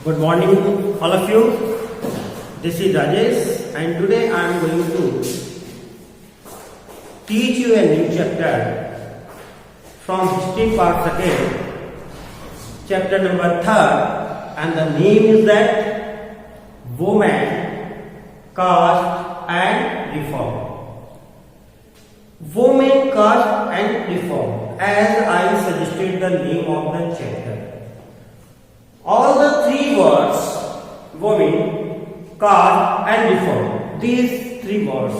Good morning, all of you. This is Rajesh, and today I am going to teach you a new chapter from History Part 2, chapter number 3, and the name is that Women, Caste and Reform. Women, Caste and Reform, as I suggested the name of the chapter. All the three words, women, caste and reform, these three words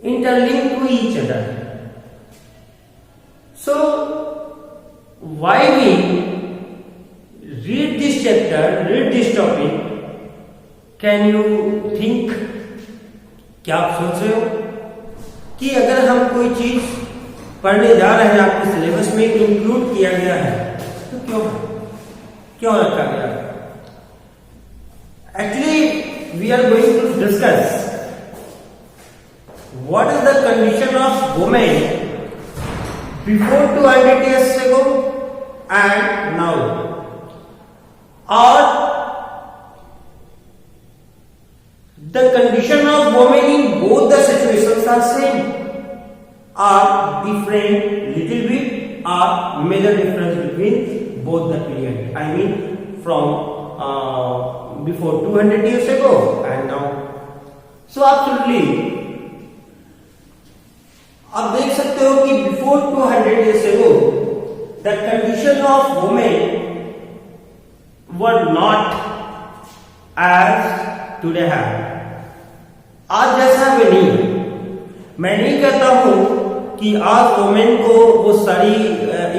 interlink to each other. So, why we read this chapter, read this topic, can you think? क्या आप सोच रहे हो कि अगर हम कोई चीज पढ़ने जा रहे हैं, आपके सिलेबस में इंक्लूड किया गया है, तो क्यों रखा गया? Actually, we are going to discuss what is the condition of women before 200 years ago and now, or the condition of women in both the situations are same, or different little bit, or major difference between both the period. I mean from before 200 years ago and now. So absolutely, आप देख सकते हो कि before 200 years ago, the condition of women were not as today है. आज जैसा भी नहीं है. मैं नहीं कहता हूं कि आज वुमेन को वो सारी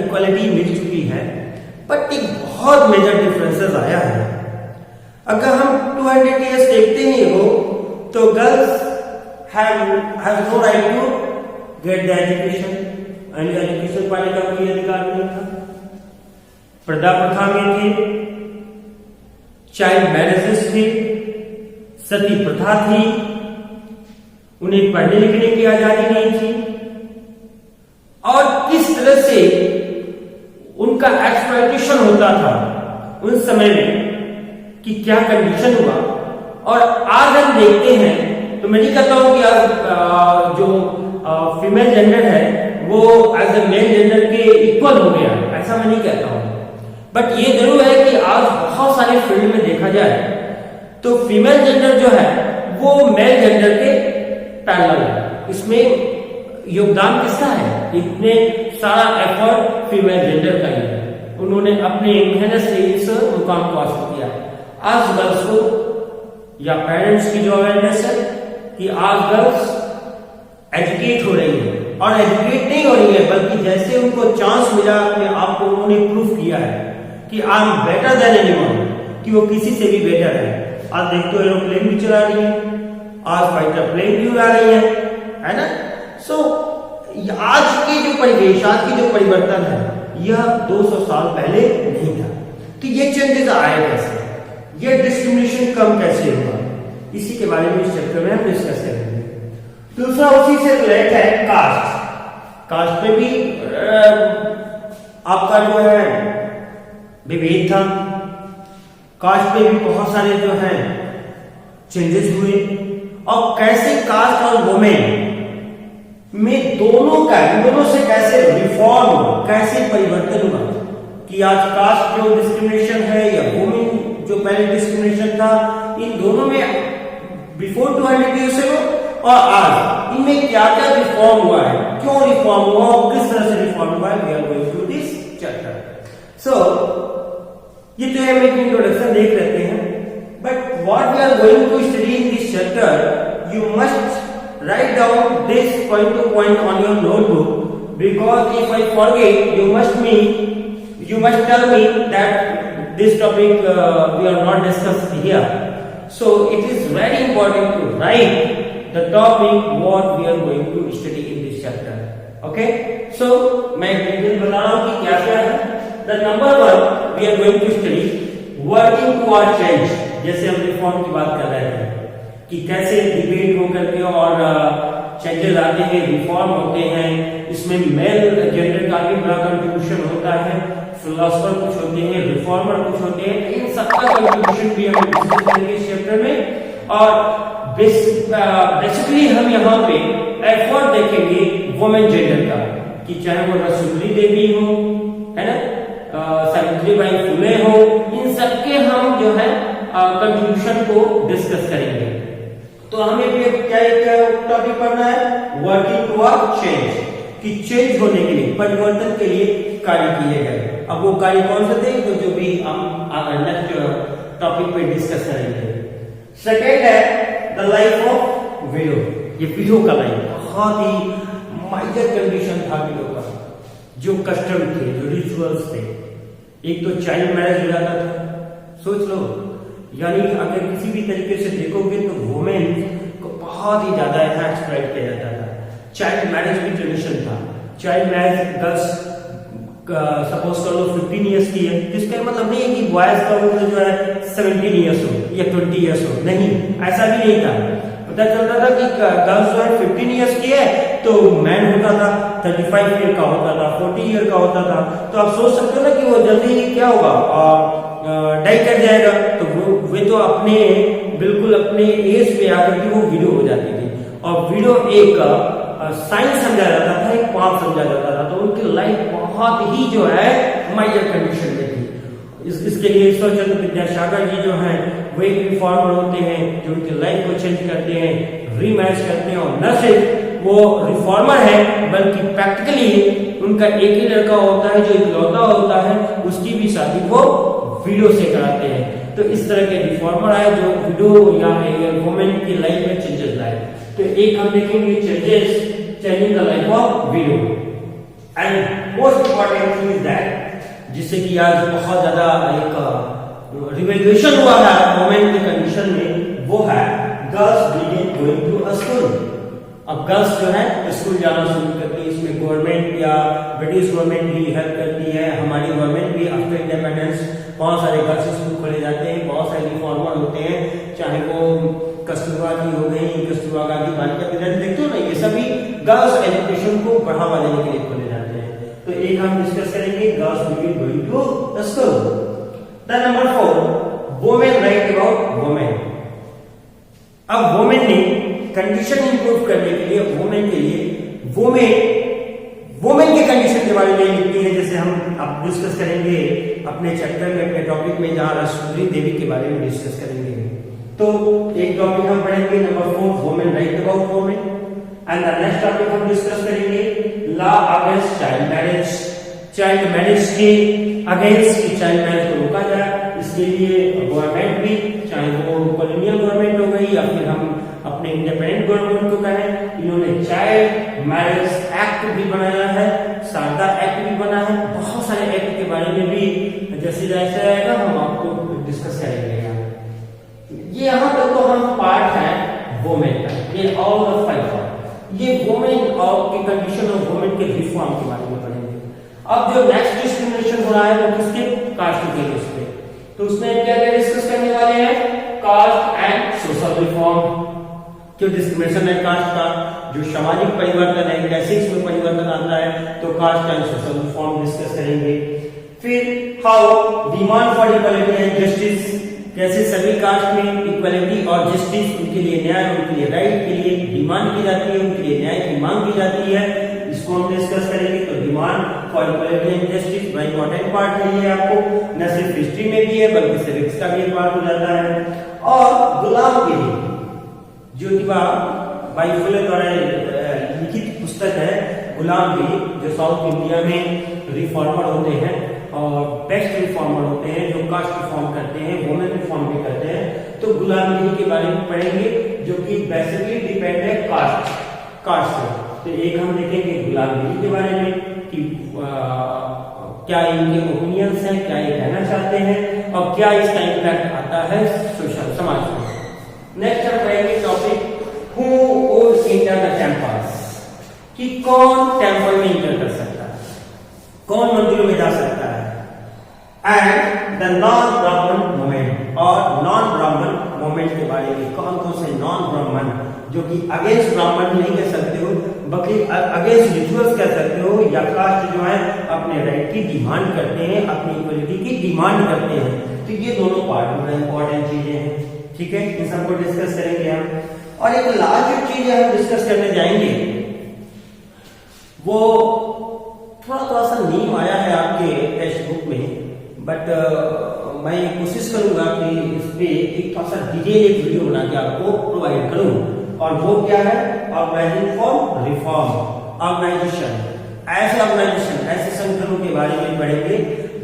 इक्वालिटी मिल चुकी है, बट एक बहुत मेजर डिफरेंसेस आया है. अगर हम 200 इयर्स देखते ही हो तो girls have no right to get the education, and education पाने का कोई अधिकार नहीं था. पर्दा प्रथा में थे, चाइल्ड मैरिजेस थे, सती प्रथा थी, उन्हें पढ़ने लिखने की आजादी नहीं थी. और किस तरह से उनका एक्सप्लॉयटेशन होता था उन समय में, कि क्या कंडीशन हुआ. और आज हम देखते हैं, तो मैं नहीं कहता हूं कि आज जो फीमेल जेंडर है वो एज ए मेल जेंडर के इक्वल हो गया, ऐसा मैं नहीं कहता हूं. बट ये जरूर है कि आज बहुत सारे फील्ड में देखा जाए तो फीमेल जेंडर जो है वो मेल जेंडर के पैरेलल है. इसमें योगदान किसका है? इतने सारा एफर्ट फीमेल जेंडर का ही है. उन्होंने अपने मेहनत से इस मुकाम को हासिल किया है. आज गर्ल्स को या पेरेंट्स की जो अवेयरनेस है कि आज गर्ल्स एजुकेट हो रही है, और एजुकेट नहीं हो रही है बल्कि जैसे उनको चांस मिला अपने आप को उन्होंने प्रूव किया है कि I am better than anyone, कि वो किसी से भी बेटर है. आज देखते हो एरोप्लेन भी चला रही है, आज फाइटर प्लेन भी उड़ा रही है ना. सो आज की जो परिवेश, आज की जो परिवर्तन है, यह 200 साल पहले नहीं था. तो ये चेंजेस आए कैसे, ये डिस्क्रिमिनेशन कम कैसे हुआ, इसी के बारे में इस चैप्टर में हम डिस्कस करेंगे. दूसरा उसी से रिलेटेड है कास्ट. कास्ट पे भी आपका जो है विभेद था. कास्ट पे भी बहुत सारे जो है चेंजेस हुए, और कैसे कास्ट और वुमेन में दोनों से कैसे रिफॉर्म हुआ, कैसे परिवर्तन हुआ, कि आज कास्ट जो डिस्क्रिमिनेशन है या वुमेन जो पहले डिस्क्रिमिनेशन था, इन दोनों में बिफोर 200 ईयर्स अगो और आज इनमें क्या क्या रिफॉर्म हुआ है, क्यों रिफॉर्म हुआ और किस तरह से रिफॉर्म हुआ है. We are going to this chapter. So ये तो हम एक इंट्रोडक्शन देख लेते हैं. But what we are going to study in this chapter, you must write down this point to point on your notebook, because if I forget, you must tell me that this topic we are not discussing here. So it is very important to write the topic what we are going to study in this chapter. Okay, so मैं detail बता रहा हूँ कि क्या क्या है. The number 1 we are going to study working toward change. जैसे हम रिफॉर्म की बात कर रहे थे कि कैसे डिबेट होकर के और चेंजेस आते हैं, रिफॉर्म होते हैं. इसमें मेल जेंडर का भी बड़ा कंट्रीब्यूशन होता है. फिलोसोफर कुछ होते हैं, रिफॉर्मर कुछ होते हैं। इन सबका कंट्रीब्यूशन भी हम डिस्कस करेंगे इस चैप्टर में। और बेसिकली हम यहाँ पे एफर्ट देखेंगे वुमेन जेंडर का, कि चाहे वो रसूली देवी हो, है ना, सावित्रीबाई फुले हो, इन सबके हम जो है कंट्रीब्यूशन को डिस्कस करेंगे। तो हमें भी क्या टॉपिक पढ़ना है, वर्किंग टुवर्ड चेंज, कि चेंज होने के लिए, परिवर्तन के लिए कार्य किए गए। अब वो कार्य कौन से थे, तो जो भी हम नेक्स्ट टॉपिक पे डिस्कस करेंगे। सेकेंड है द लाइफ ऑफ विडो। ये विडो का लाइफ बहुत ही माइनर कंडीशन था विडो का, जो कस्टम थे, जो रिचुअल्स थे। एक तो चाइल्ड मैरिज हो जाता था, सोच लो, यानी अगर किसी भी तरीके से देखोगे तो वुमेन को बहुत ही ज्यादा यहाँ एक्सप्लॉइट किया जाता था। चाइल्ड मैरिज भी ट्रेडिशन था। चाइल्ड मैरिज गर्ल्स सपोज कर लो 15 इयर्स की है, जिसका मतलब नहीं है कि बॉयज का उम्र जो है 17 इयर्स हो या 20 इयर्स हो, नहीं, ऐसा भी नहीं था। पता चलता था कि गर्ल्स जो है 15 इयर्स की है तो मैन होता था 35 ईयर का होता था, 40 ईयर का होता था। तो आप सोच सकते हो ना कि वो जल्दी क्या होगा, डाई कर जाएगा। तो वे तो अपने बिल्कुल अपने एज पे आकर के वो विडो हो जाती थी, और विडो एक साइन समझा जाता था, एक पाप समझा जाता था। तो उनकी लाइफ बहुत ही जो है माइनर कंडीशन में थी। इसके लिए ईश्वरचंद्र विद्यासागर जी जो हैं वो एक रिफॉर्मर होते हैं, जो उनकी लाइफ को चेंज करते हैं, रीमैरिज करते हैं। और न सिर्फ वो रिफॉर्मर है, बल्कि प्रैक्टिकली उनका एक ही लड़का होता है जो इकलौता होता है, उसकी भी शादी वो विडो से कराते हैं। तो इस तरह के रिफॉर्मर आए जो विडो या वुमेन की लाइफ में चेंजेस लाए। तो एक हम देखेंगे changes changing the life of window. And most important thing is that, जिससे कि आज बहुत ज्यादा एक रिवैल्यूएशन हुआ है वुमेन के कंडीशन में, वो है girls begin going to school. अब गर्ल्स जो है स्कूल जाना शुरू करती है। इसमें गवर्नमेंट या ब्रिटिश गवर्नमेंट भी हेल्प करती है, हमारी गवर्नमेंट भी आफ्टर इंडिपेंडेंस बहुत सारे गर्ल्स स्कूल खोले जाते हैं, बहुत सारे रिफॉर्मर होते हैं, चाहे वो कस्तूरबा जी हो गई, कस्तूरबा गांधी बालिका विद्यालय, देखते हो ना, ये सभी गर्ल्स एजुकेशन को बढ़ावा देने के लिए खोले जाते हैं। तो एक हम डिस्कस करेंगे girls begin going to school. Then number 4, women right about women. अब वुमेन ने कंडीशन इंप्रूव करने के लिए वुमेन के लिए वुमेन के कंडीशन के बारे में लिखती है, जैसे हम अब डिस्कस करेंगे अपने चैप्टर में, अपने टॉपिक में, जहां राष्ट्रपति देवी के बारे में डिस्कस करेंगे। तो एक टॉपिक हम पढ़ेंगे number 4, women right about women. And the next topic हम डिस्कस करेंगे law against child marriage. Child marriage के अगेंस्ट की चाइल्ड मैरिज को रोका जाए, इसके लिए गवर्नमेंट भी, चाहे वो कॉलोनियल गवर्नमेंट हो गई या फिर हम अपने इंडिपेंडेंट गवर्नमेंट को कहें, इन्होंने चाइल्ड मैरिज एक्ट भी बनाया है, शारदा एक्ट भी बना है। बहुत सारे एक्ट के बारे में भी जैसे जैसे आएगा हम आपको डिस्कस करेंगे। ये यहाँ तक तो हम पार्ट है वुमेन का, ये ऑल द 5 ये वुमेन और की कंडीशन और वुमेन के रिफॉर्म के बारे में पढ़ेंगे। अब जो नेक्स्ट डिस्क्रिमिनेशन हो रहा है वो किसके, कास्ट के बेस पे। तो उसमें क्या क्या डिस्कस करने वाले हैं, कास्ट एंड सोशल रिफॉर्म। क्यों डिस्क्रिमिनेशन है कास्ट का, जो सामाजिक परिवर्तन है, कैसे इसमें परिवर्तन आता है, तो caste and social reform discuss करेंगे। फिर how demand for equality and justice, कैसे सभी कास्ट में इक्वालिटी और जस्टिस, उनके लिए न्याय, उनके लिए राइट के लिए डिमांड की जाती है, उनके लिए न्याय की मांग की जाती है, इसको हम डिस्कस करेंगे। तो demand for equality and justice बड़ा इंपॉर्टेंट पार्ट है ये, आपको न सिर्फ हिस्ट्री में भी है बल्कि सिविक्स का भी पार्ट हो जाता है। और गुलामगिरी, ज्योतिबा बाई फुले द्वारा लिखित पुस्तक है गुलामगिरी, जो साउथ इंडिया में रिफॉर्मर होते हैं और बेस्ट रिफॉर्मर होते हैं, जो कास्ट रिफॉर्म करते हैं, वुमेन रिफॉर्म भी करते हैं। तो गुलामगिरी के बारे में पढ़ेंगे, जो कि बेसिकली डिपेंड है कास्ट से। तो एक हम देखेंगे गुलामगिरी के बारे में कि क्या इनके ओपिनियंस हैं, क्या ये कहना चाहते हैं और क्या इसका इम्पैक्ट आता है सोशल समाज में। नेक्स्ट हम पढ़ेंगे topic who would enter the temples, कि कौन टेंपल में एंटर कर सकता है, कौन मंदिरों में जा सकता है। एंड द नॉन ब्राह्मण वुमेन, और नॉन ब्राह्मण वुमेन के बारे में, कौन कौन से नॉन ब्राह्मण जो कि अगेंस्ट ब्राह्मण नहीं कह सकते हो, बल्कि अगेंस्ट रिचुअल्स कह सकते हो, या कास्ट जो है अपने राइट की डिमांड करते हैं, अपनी इक्वलिटी की डिमांड करते हैं। तो ये दोनों पार्ट में इंपॉर्टेंट चीजें हैं, ठीक है, इन सबको डिस्कस करेंगे हम। और एक लास्ट जो चीज हम डिस्कस करने जाएंगे वो थोड़ा सा नीम आया है आपके टेक्स्ट बुक में, बट मैं कोशिश करूंगा कि इस पे एक थोड़ा सा डिटेल एक वीडियो बना के आपको प्रोवाइड करूं, और वो क्या है, ऑर्गेनाइजिंग फॉर रिफॉर्म ऑर्गेनाइजेशन। ऐसे ऑर्गेनाइजेशन, ऐसे संगठनों के बारे में पढ़ेंगे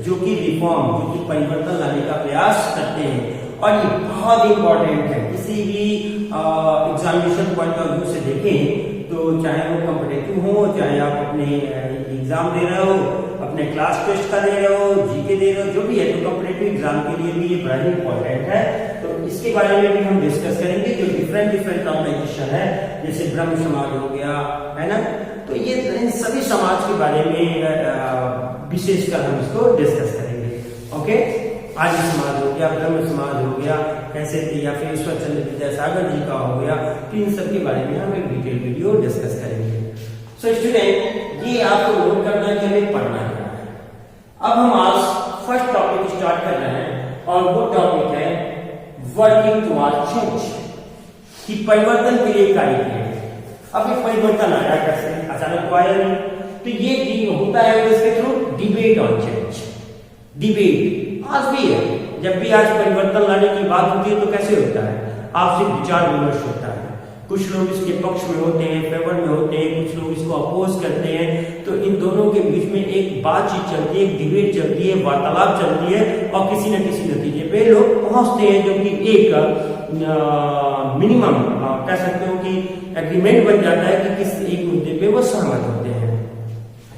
जो कि रिफॉर्म, जो कि परिवर्तन लाने का प्रयास करते हैं। और ये बहुत इंपॉर्टेंट है, किसी भी एग्जामिनेशन पॉइंट ऑफ व्यू से देखें तो, चाहे वो कॉम्पिटिटिव हो, चाहे आप अपने एग्जाम दे रहे हो, अपने क्लास टेस्ट का दे रहे हो, जीके दे रहे हो, जो भी है, तो कॉम्पिटिटिव एग्जाम के लिए भी ये बड़ा ही इंपॉर्टेंट है। तो इसके बारे में भी हम डिस्कस करेंगे, जो डिफरेंट ऑर्गेनाइजेशन है, जैसे ब्रह्म समाज हो गया, है ना, तो ये इन सभी समाज के बारे में विशेषकर हम इसको डिस्कस करेंगे। ओके, आर्य समाज हो गया, ब्रह्म समाज हो गया, कैसे, या फिर ईश्वर चंद्र विद्यासागर जी का हो गया, तो इन सब के बारे में हम एक डिटेल वीडियो डिस्कस करेंगे। सो स्टूडेंट, ये आपको नोट करना है कि हमें पढ़ना है। अब हम आज फर्स्ट टॉपिक स्टार्ट कर रहे हैं, और वो टॉपिक है वर्किंग टुवर्ड चेंज, कि परिवर्तन के लिए कार्य किए। अब ये परिवर्तन आया कैसे, अचानक तो आया नहीं, तो ये होता है इसके through debate on change. Debate आज भी है, जब भी आज परिवर्तन लाने की बात होती है तो कैसे होता है, आपसे विचार विमर्श होता है। कुछ लोग इसके पक्ष में होते हैं, फेवर में होते हैं, कुछ लोग इसको अपोज करते हैं, तो इन दोनों के बीच में एक बातचीत चलती है, एक डिबेट चलती है, वार्तालाप चलती है, और किसी न किसी नतीजे पे लोग पहुंचते हैं, जो कि एक मिनिमम कह सकते हो कि एग्रीमेंट बन जाता है कि किस एक मुद्दे पे वो सहमत होते हैं।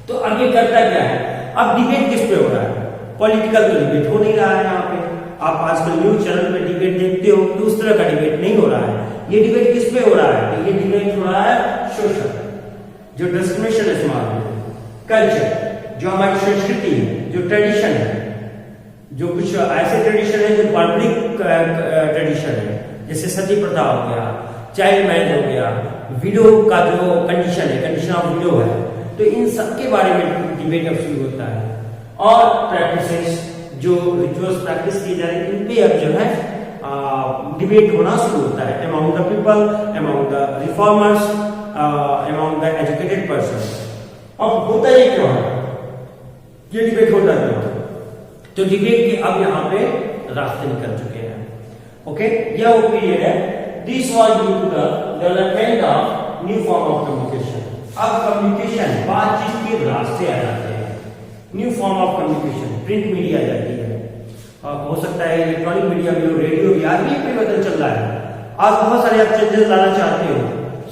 तो आगे करता क्या है, अब डिबेट किस पे हो रहा है, पॉलिटिकल तो डिबेट हो नहीं रहा है। यहाँ पे आप आजकल न्यूज चैनल पे डिबेट देखते हो तो उस तरह का डिबेट नहीं हो रहा है। ये डिबेट किस पे हो रहा है, तो ये डिबेट हो रहा है सोशल, जो डिस्क्रिमिनेशन है समाज में, कल्चर, जो हमारी संस्कृति है, जो ट्रेडिशन है, जो कुछ ऐसे ट्रेडिशन है जो पारंपरिक ट्रेडिशन है, जैसे सती प्रथा हो गया, चाइल्ड मैरिज हो गया, विडो का जो कंडीशन है, कंडीशन ऑफ विडो है, तो इन सब के बारे में डिबेट अब शुरू होता है। और प्रैक्टिसेस, जो रिचुअल्स प्रैक्टिस की जा रही है, इन पे अब जो है डिबेट होना शुरू होता है among the people, among the reformers, among the educated person. अब होता ये क्यों है, ये डिबेट होता क्यों है, तो डिबेट के अब यहाँ पे रास्ते निकल चुके हैं। ओके, यह वो पीरियड है, this was due to the development of new form of communication. अब कम्युनिकेशन, बातचीत के रास्ते आ जाते हैं, new form of communication, print media आ जाती है, हो सकता है इलेक्ट्रॉनिक मीडिया में, रेडियो भी, आज भी परिवर्तन चल रहा है। आज बहुत सारे आप चेंजेस लाना चाहते हो,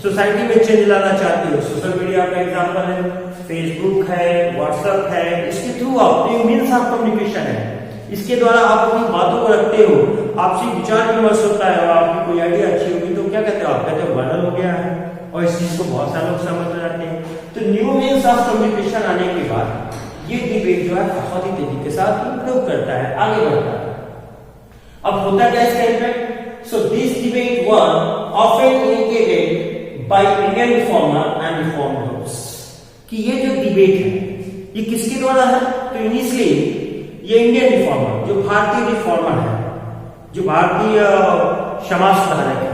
सोसाइटी में चेंज लाना चाहते हो, सोशल मीडिया का एग्जांपल है, फेसबुक है, व्हाट्सएप है, इसके थ्रू आप मीन्स ऑफ कम्युनिकेशन है, इसके द्वारा आप अपनी बातों को रखते हो, आपसे विचार विमर्श होता है, और आपकी कोई आइडिया अच्छी होगी तो क्या कहते हो, आप कहते हो वायरल हो गया है, और इस चीज को बहुत सारे लोग समझ जाते हैं। तो न्यू मीन्स ऑफ कम्युनिकेशन आने के बाद ये डिबेट जो है बहुत ही तेजी के साथ इम्प्रूव करता है, आगे बढ़ता है। अब होता क्या इसका impact, so this debate were often initiated by Indian reformer and reform groups, कि ये जो डिबेट है ये किसके द्वारा है, तो इनिशियली ये इंडियन रिफॉर्मर, जो भारतीय रिफॉर्मर है, जो भारतीय समाज सुधारक है,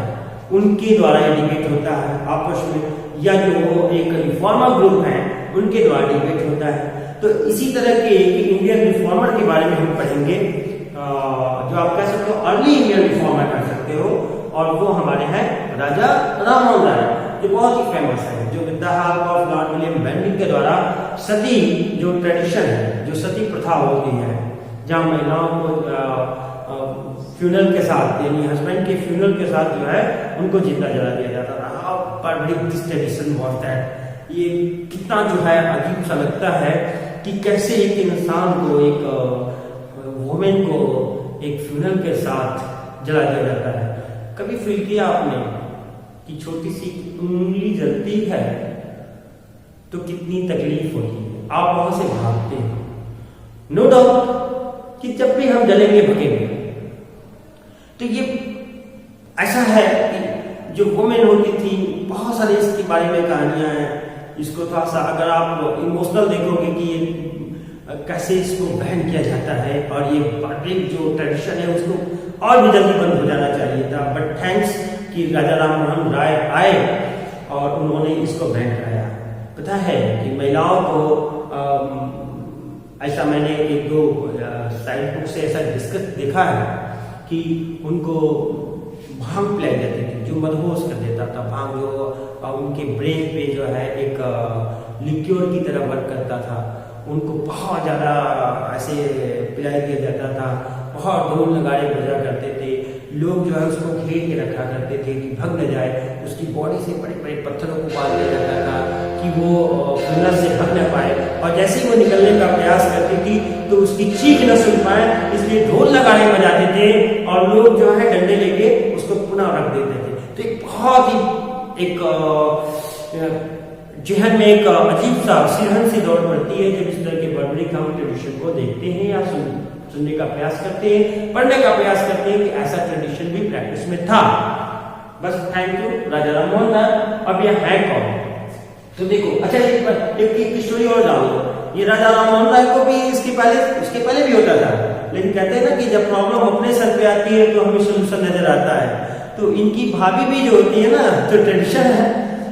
उनके द्वारा ये डिबेट होता है आपस में, या जो एक रिफॉर्मर ग्रुप है उनके द्वारा डिबेट होता है। तो इसी तरह के इंडियन रिफॉर्मर के बारे में हम पढ़ेंगे, जो आप कह सकते हो अर्ली इंडियन रिफॉर्मर कर सकते हो, और वो हमारे हैं राजा राममोहन राय, जो बहुत ही फेमस है, जो with the help of Lord William Bentinck के द्वारा सती जो ट्रेडिशन है, जो सती प्रथा होती है, जहां महिलाओं को फ्यूनल के साथ, यानी हस्बैंड के फ्यूनल के साथ जो है उनको जिंदा जला दिया जाता था। पर दिस ट्रेडिशन वाज दैट, ये कितना जो है अजीब सा लगता है कि कैसे एक इंसान को, एक वुमेन को एक फ्यूनल के साथ जला दिया जाता है। कभी फील किया आपने कि छोटी सी उंगली जलती है तो कितनी तकलीफ होती है, आप वहां से भागते हैं। नो डाउट कि जब भी हम जलेंगे भगेंगे, तो ये ऐसा है कि जो वुमेन होती थी, बहुत सारी इसके बारे में कहानियां हैं। इसको थोड़ा सा अगर आप इमोशनल देखोगे कि ये कैसे इसको बैन किया जाता है और ये बार्बरिक जो ट्रेडिशन है उसको और भी जल्दी बंद हो जाना चाहिए था, बट थैंक्स कि राजा राम मोहन राय आए और उन्होंने इसको बैन कराया। पता है कि महिलाओं को ऐसा मैंने एक दो साइड बुक से ऐसा डिस्कस देखा है कि उनको भांग पिलाई जाती थी जो मदहोश कर देता था। भांग जो उनके ब्रेन पे जो है एक लिक्योर की तरह वर्क करता था, उनको बहुत ज़्यादा ऐसे पिलाई दिया जाता था, बहुत ढोल नगाड़े बजा करते थे, लोग जो है उसको घेर के रखा करते थे कि भग न जाए, उसकी बॉडी से बड़े बड़े पत्थरों को बांध दिया जाता था कि वो खुन्नस से भग न पाए, और जैसे ही वो निकलने का प्रयास करती थी तो उसकी चीख न सुन पाए, इसलिए ढोल नगाड़े बजाते थे और लोग जो है डंडे लेके उसको पुनः रख देते थे। तो एक बहुत ही एक जहन में एक अजीब सा सिरहन सी दौड़ पड़ती है जब इस तरह के बार्बरिक हम ट्रेडिशन को देखते हैं या सुनने का प्रयास करते हैं, पढ़ने का प्रयास करते हैं कि ऐसा ट्रेडिशन भी प्रैक्टिस में था। बस थैंक यू राजा राम मोहन राय। अब यह है कौन? तो देखो, अच्छा एक स्टोरी और डाल दो। ये राजा राम मोहन राय को भी उसके पहले भी होता था, लेकिन कहते हैं ना कि जब प्रॉब्लम अपने सर पे आती है तो हमें सोल्यूशन नजर आता है। तो इनकी भाभी भी जो होती है ना, तो ट्रेडिशन है,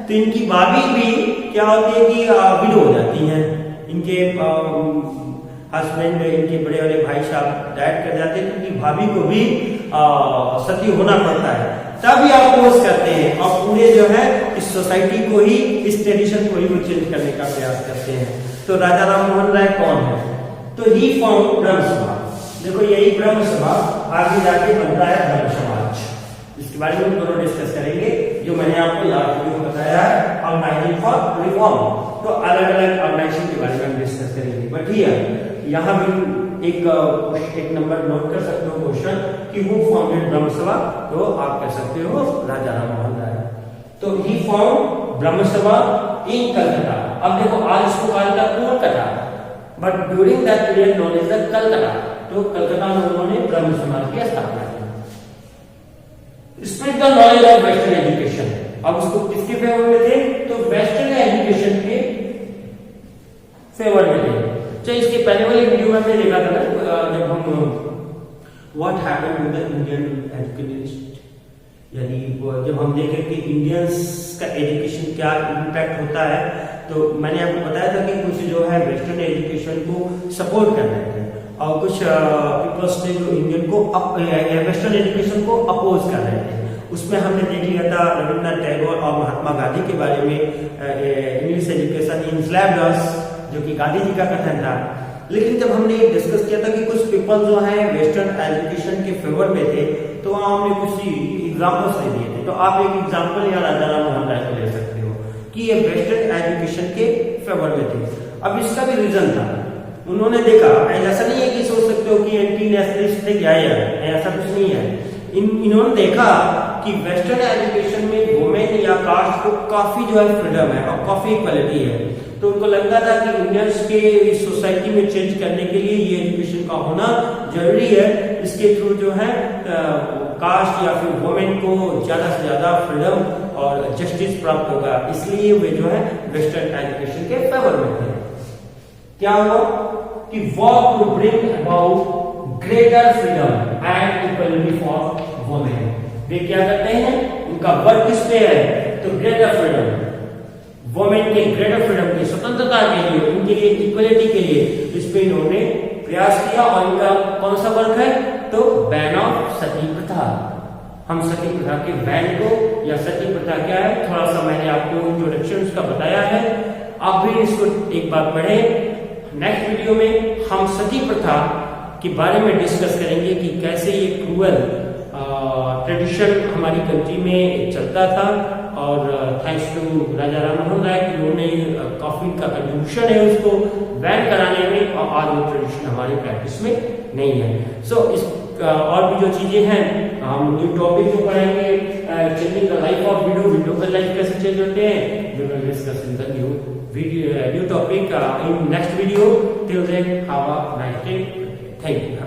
तो इनकी भाभी भी क्या होती है कि विडो हो जाती हैं। इनके हस्बैंड, इनके बड़े वाले भाई साहब डाइट कर जाते हैं, क्योंकि भाभी को भी सती होना पड़ता है, तभी अपोज करते हैं और पूरे जो है इस सोसाइटी को ही, इस ट्रेडिशन को ही वो चेंज करने का प्रयास करते हैं। तो राजा राम मोहन राय कौन है? तो ही फाउंड ब्रह्म समाज। देखो यही ब्रह्म समाज आगे जाके बनता है ब्रह्म समाज। इसके बारे में हम दोनों डिस्कस करेंगे, जो मैंने आपको लास्ट वीडियो में बताया है, ऑर्गेनाइजिंग फॉर रिफॉर्म। तो अलग अलग ऑर्गेनाइजेशन के बारे में हम डिस्कस करेंगे। बट यहाँ भी एक नंबर नोट कर सकते हो क्वेश्चन कि वो फाउंडेड ब्रह्म सभा, तो आप कह सकते हो राजा राम मोहन राय। तो ही फाउंड ब्रह्म सभा इन कलकत्ता। अब देखो, आज इसको कहा जाता है Kolkata, but during that period known as the Calcutta. तो कलकत्ता में उन्होंने ब्रह्म समाज की स्थापना की। Spread the knowledge of western education. अब उसको किसके फेवर में थे? तो वेस्टर्न एजुकेशन के फेवर में थे। तो इसके पहले वाले वीडियो में हमने देखा था ना, जब हम what happened with the Indian educationist, यानी जब हम देखें कि इंडियंस का एजुकेशन क्या इम्पैक्ट होता है, तो मैंने आपको बताया था कि कुछ जो है वेस्टर्न एजुकेशन को सपोर्ट कर रहे थे और कुछ पीपल्स थे जो इंडियन को वेस्टर्न एजुकेशन को अपोज कर रहे थे। उसमें हमने देख लिया था रविन्द्रनाथ टैगोर और महात्मा गांधी के बारे में, English education in slab loss, जो कि गांधी जी का कथन था। लेकिन जब हमने डिस्कस किया था कि कुछ पीपल जो है वेस्टर्न एजुकेशन के फेवर में थे, तो हमने कुछ एग्जाम्पल्स दे दिए थे। तो आप एक एग्जाम्पल यहाँ राजा राम मोहन राय को ले सकते हो कि ये वेस्टर्न एजुकेशन के फेवर में थे। अब इसका भी रीजन था, उन्होंने देखा, ऐसा नहीं है कि सोच सकते हो कि एंटी नेशनलिस्ट थे क्या है, ऐसा कुछ नहीं है। इन्होंने देखा कि वेस्टर्न एजुकेशन में वुमेन या कास्ट को काफी जो है फ्रीडम है और काफी इक्वलिटी है। तो उनको लगता था कि इंडियंस के इस सोसाइटी में चेंज करने के लिए ये एजुकेशन का होना जरूरी है। इसके थ्रू जो है कास्ट या फिर वुमेन को ज्यादा से ज्यादा फ्रीडम और जस्टिस प्राप्त होगा, इसलिए वे जो है वेस्टर्न एजुकेशन के फेवर में थे। क्या हुआ कि work to bring about greater freedom and equality for women. वे क्या करते हैं, उनका वर्क किस पे है? तो ग्रेटर फ्रीडम, वुमेन के ग्रेटर फ्रीडम की स्वतंत्रता के लिए, उनके लिए इक्वलिटी के लिए इस पे इन्होंने प्रयास किया। और इनका कौन सा वर्क है? तो बैन ऑफ सती प्रथा। हम सती प्रथा के बैन को, या सती प्रथा क्या है, थोड़ा सा मैंने आपको इंट्रोडक्शन उसका बताया है, आप भी इसको एक बार पढ़ें। नेक्स्ट वीडियो में हम सती प्रथा के बारे में डिस्कस करेंगे कि कैसे ये क्रूअल ट्रेडिशन हमारी कंट्री में चलता था। और थैंक्स टू राजा राम मोहन राय, उन्होंने काफी का कंट्रीब्यूशन है उसको बैन कराने में, और आज वो ट्रेडिशन हमारी प्रैक्टिस में नहीं है। सो इस और भी जो चीजें हैं, हम न्यू टॉपिक जो पढ़ेंगे, changing the life of video का लाइफ कैसे चेंज होते हैं, we will discuss in the new topic in next video. Till then have a nice day, thank you.